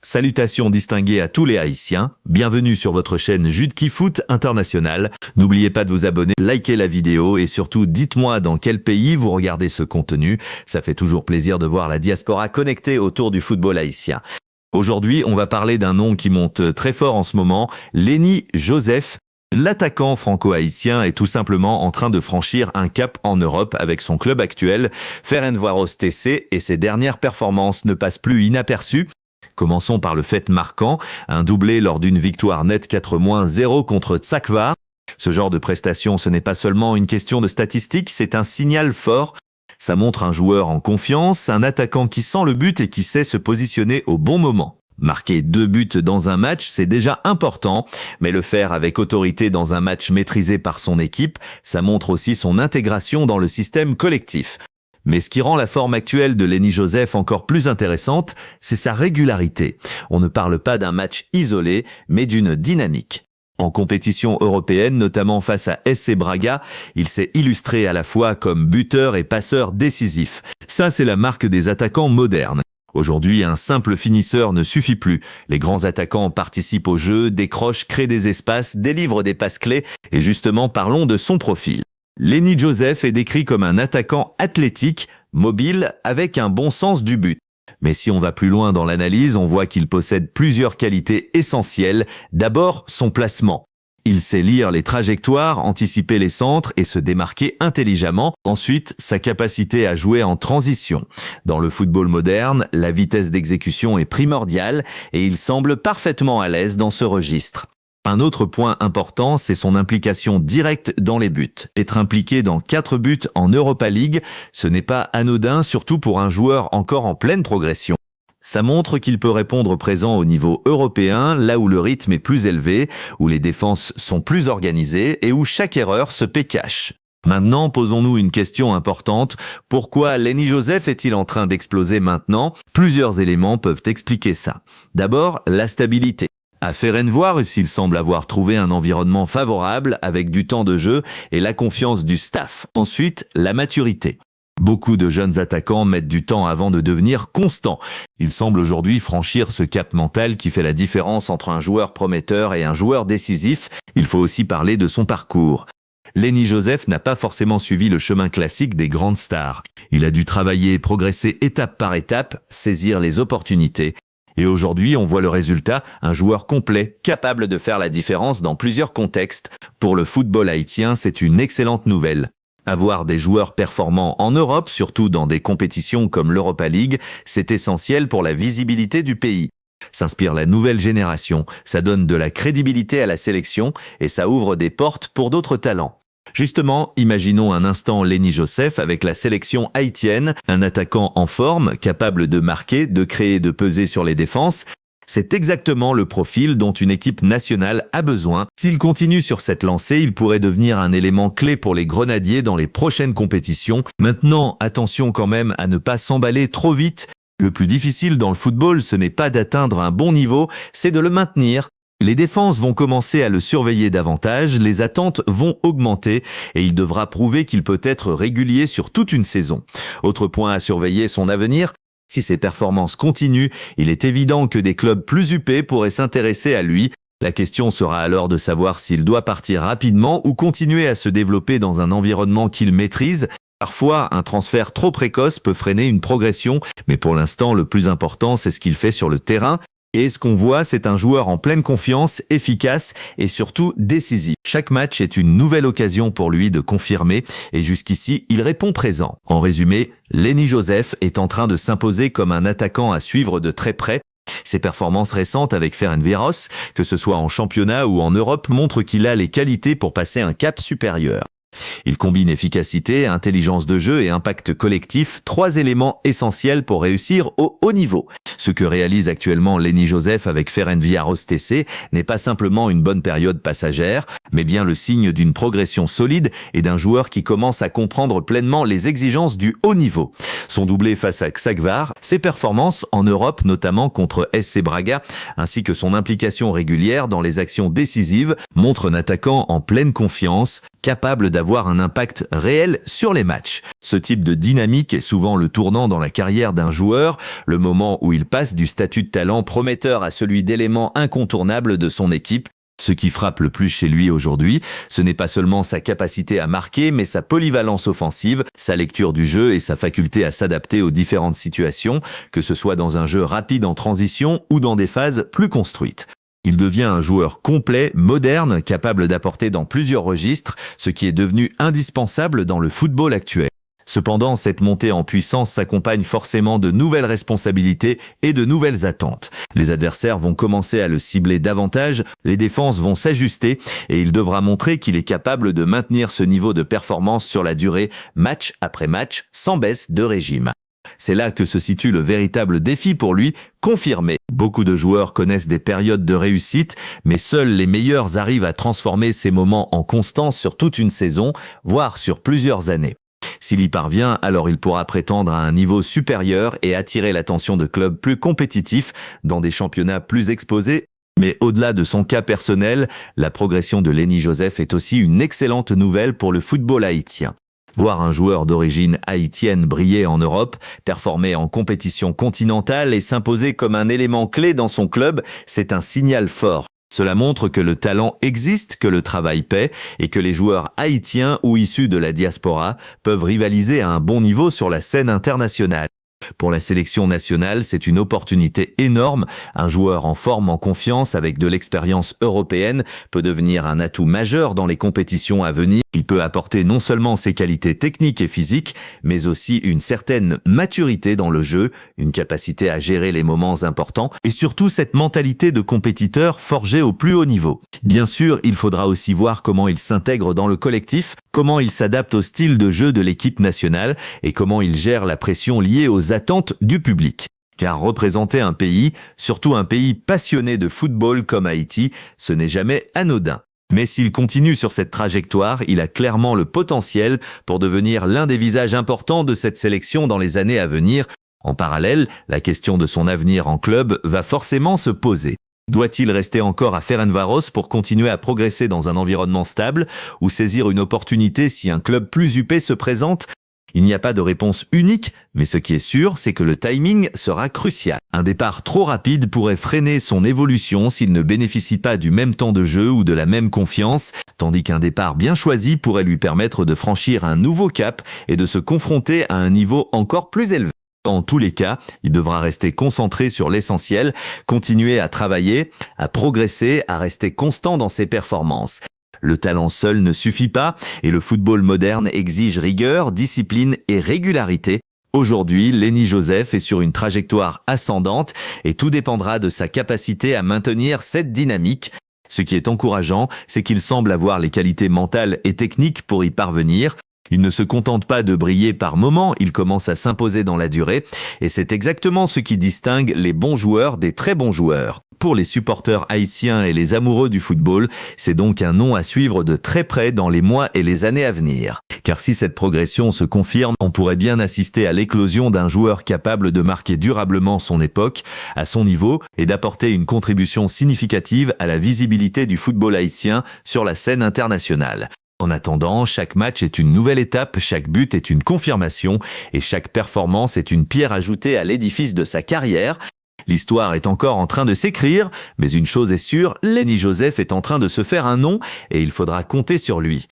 Salutations distinguées à tous les Haïtiens, bienvenue sur votre chaîne Jude Foot International. N'oubliez pas de vous abonner, liker la vidéo et surtout dites-moi dans quel pays vous regardez ce contenu. Ça fait toujours plaisir de voir la diaspora connectée autour du football haïtien. Aujourd'hui, on va parler d'un nom qui monte très fort en ce moment, Lenny Joseph. L'attaquant franco-haïtien est tout simplement en train de franchir un cap en Europe avec son club actuel, Ferencváros TC, et ses dernières performances ne passent plus inaperçues. Commençons par le fait marquant, un doublé lors d'une victoire nette 4-0 contre Tsakvar. Ce genre de prestation, ce n'est pas seulement une question de statistiques, c'est un signal fort. Ça montre un joueur en confiance, un attaquant qui sent le but et qui sait se positionner au bon moment. Marquer 2 buts dans un match, c'est déjà important, mais le faire avec autorité dans un match maîtrisé par son équipe, ça montre aussi son intégration dans le système collectif. Mais ce qui rend la forme actuelle de Lenny Joseph encore plus intéressante, c'est sa régularité. On ne parle pas d'un match isolé, mais d'une dynamique. En compétition européenne, notamment face à SC Braga, il s'est illustré à la fois comme buteur et passeur décisif. Ça, c'est la marque des attaquants modernes. Aujourd'hui, un simple finisseur ne suffit plus. Les grands attaquants participent au jeu, décrochent, créent des espaces, délivrent des passes clés, et justement, parlons de son profil. Lenny Joseph est décrit comme un attaquant athlétique, mobile, avec un bon sens du but. Mais si on va plus loin dans l'analyse, on voit qu'il possède plusieurs qualités essentielles. D'abord, son placement. Il sait lire les trajectoires, anticiper les centres et se démarquer intelligemment. Ensuite, sa capacité à jouer en transition. Dans le football moderne, la vitesse d'exécution est primordiale et il semble parfaitement à l'aise dans ce registre. Un autre point important, c'est son implication directe dans les buts. Être impliqué dans 4 buts en Europa League, ce n'est pas anodin, surtout pour un joueur encore en pleine progression. Ça montre qu'il peut répondre présent au niveau européen, là où le rythme est plus élevé, où les défenses sont plus organisées et où chaque erreur se paie cash. Maintenant, posons-nous une question importante. Pourquoi Lenny Joseph est-il en train d'exploser maintenant? Plusieurs éléments peuvent expliquer ça. D'abord, la stabilité. À Ferencváros, il semble avoir trouvé un environnement favorable avec du temps de jeu et la confiance du staff. Ensuite, la maturité. Beaucoup de jeunes attaquants mettent du temps avant de devenir constants. Il semble aujourd'hui franchir ce cap mental qui fait la différence entre un joueur prometteur et un joueur décisif. Il faut aussi parler de son parcours. Lenny Joseph n'a pas forcément suivi le chemin classique des grandes stars. Il a dû travailler et progresser étape par étape, saisir les opportunités. Et aujourd'hui, on voit le résultat, un joueur complet, capable de faire la différence dans plusieurs contextes. Pour le football haïtien, c'est une excellente nouvelle. Avoir des joueurs performants en Europe, surtout dans des compétitions comme l'Europa League, c'est essentiel pour la visibilité du pays. S'inspire la nouvelle génération, ça donne de la crédibilité à la sélection et ça ouvre des portes pour d'autres talents. Justement, imaginons un instant Lenny Joseph avec la sélection haïtienne, un attaquant en forme, capable de marquer, de créer, de peser sur les défenses. C'est exactement le profil dont une équipe nationale a besoin. S'il continue sur cette lancée, il pourrait devenir un élément clé pour les Grenadiers dans les prochaines compétitions. Maintenant, attention quand même à ne pas s'emballer trop vite. Le plus difficile dans le football, ce n'est pas d'atteindre un bon niveau, c'est de le maintenir. Les défenses vont commencer à le surveiller davantage, les attentes vont augmenter et il devra prouver qu'il peut être régulier sur toute une saison. Autre point à surveiller, son avenir. Si ses performances continuent, il est évident que des clubs plus huppés pourraient s'intéresser à lui. La question sera alors de savoir s'il doit partir rapidement ou continuer à se développer dans un environnement qu'il maîtrise. Parfois, un transfert trop précoce peut freiner une progression, mais pour l'instant, le plus important, c'est ce qu'il fait sur le terrain. Et ce qu'on voit, c'est un joueur en pleine confiance, efficace et surtout décisif. Chaque match est une nouvelle occasion pour lui de confirmer et jusqu'ici, il répond présent. En résumé, Lenny Joseph est en train de s'imposer comme un attaquant à suivre de très près. Ses performances récentes avec Ferencváros, que ce soit en championnat ou en Europe, montrent qu'il a les qualités pour passer un cap supérieur. Il combine efficacité, intelligence de jeu et impact collectif, 3 éléments essentiels pour réussir au haut niveau. Ce que réalise actuellement Lenny Joseph avec Ferencváros TC n'est pas simplement une bonne période passagère, mais bien le signe d'une progression solide et d'un joueur qui commence à comprendre pleinement les exigences du haut niveau. Son doublé face à Tsakvar, ses performances en Europe, notamment contre SC Braga, ainsi que son implication régulière dans les actions décisives, montrent un attaquant en pleine confiance, capable d'avoir un impact réel sur les matchs. Ce type de dynamique est souvent le tournant dans la carrière d'un joueur, le moment où il passe du statut de talent prometteur à celui d'élément incontournable de son équipe. Ce qui frappe le plus chez lui aujourd'hui, ce n'est pas seulement sa capacité à marquer, mais sa polyvalence offensive, sa lecture du jeu et sa faculté à s'adapter aux différentes situations, que ce soit dans un jeu rapide en transition ou dans des phases plus construites. Il devient un joueur complet, moderne, capable d'apporter dans plusieurs registres, ce qui est devenu indispensable dans le football actuel. Cependant, cette montée en puissance s'accompagne forcément de nouvelles responsabilités et de nouvelles attentes. Les adversaires vont commencer à le cibler davantage, les défenses vont s'ajuster et il devra montrer qu'il est capable de maintenir ce niveau de performance sur la durée, match après match, sans baisse de régime. C'est là que se situe le véritable défi pour lui, confirmer. Beaucoup de joueurs connaissent des périodes de réussite, mais seuls les meilleurs arrivent à transformer ces moments en constance sur toute une saison, voire sur plusieurs années. S'il y parvient, alors il pourra prétendre à un niveau supérieur et attirer l'attention de clubs plus compétitifs dans des championnats plus exposés. Mais au-delà de son cas personnel, la progression de Lenny Joseph est aussi une excellente nouvelle pour le football haïtien. Voir un joueur d'origine haïtienne briller en Europe, performer en compétition continentale et s'imposer comme un élément clé dans son club, c'est un signal fort. Cela montre que le talent existe, que le travail paie et que les joueurs haïtiens ou issus de la diaspora peuvent rivaliser à un bon niveau sur la scène internationale. Pour la sélection nationale, c'est une opportunité énorme. Un joueur en forme, en confiance, avec de l'expérience européenne, peut devenir un atout majeur dans les compétitions à venir. Il peut apporter non seulement ses qualités techniques et physiques, mais aussi une certaine maturité dans le jeu, une capacité à gérer les moments importants, et surtout cette mentalité de compétiteur forgée au plus haut niveau. Bien sûr, il faudra aussi voir comment il s'intègre dans le collectif, comment il s'adapte au style de jeu de l'équipe nationale, et comment il gère la pression liée aux attentes du public. Car représenter un pays, surtout un pays passionné de football comme Haïti, ce n'est jamais anodin. Mais s'il continue sur cette trajectoire, il a clairement le potentiel pour devenir l'un des visages importants de cette sélection dans les années à venir. En parallèle, la question de son avenir en club va forcément se poser. Doit-il rester encore à Ferencváros pour continuer à progresser dans un environnement stable ou saisir une opportunité si un club plus huppé se présente ? Il n'y a pas de réponse unique, mais ce qui est sûr, c'est que le timing sera crucial. Un départ trop rapide pourrait freiner son évolution s'il ne bénéficie pas du même temps de jeu ou de la même confiance, tandis qu'un départ bien choisi pourrait lui permettre de franchir un nouveau cap et de se confronter à un niveau encore plus élevé. En tous les cas, il devra rester concentré sur l'essentiel, continuer à travailler, à progresser, à rester constant dans ses performances. Le talent seul ne suffit pas et le football moderne exige rigueur, discipline et régularité. Aujourd'hui, Lenny Joseph est sur une trajectoire ascendante et tout dépendra de sa capacité à maintenir cette dynamique. Ce qui est encourageant, c'est qu'il semble avoir les qualités mentales et techniques pour y parvenir. Il ne se contente pas de briller par moments, il commence à s'imposer dans la durée et c'est exactement ce qui distingue les bons joueurs des très bons joueurs. Pour les supporters haïtiens et les amoureux du football, c'est donc un nom à suivre de très près dans les mois et les années à venir. Car si cette progression se confirme, on pourrait bien assister à l'éclosion d'un joueur capable de marquer durablement son époque, à son niveau, et d'apporter une contribution significative à la visibilité du football haïtien sur la scène internationale. En attendant, chaque match est une nouvelle étape, chaque but est une confirmation, et chaque performance est une pierre ajoutée à l'édifice de sa carrière. L'histoire est encore en train de s'écrire, mais une chose est sûre, Lenny Joseph est en train de se faire un nom et il faudra compter sur lui.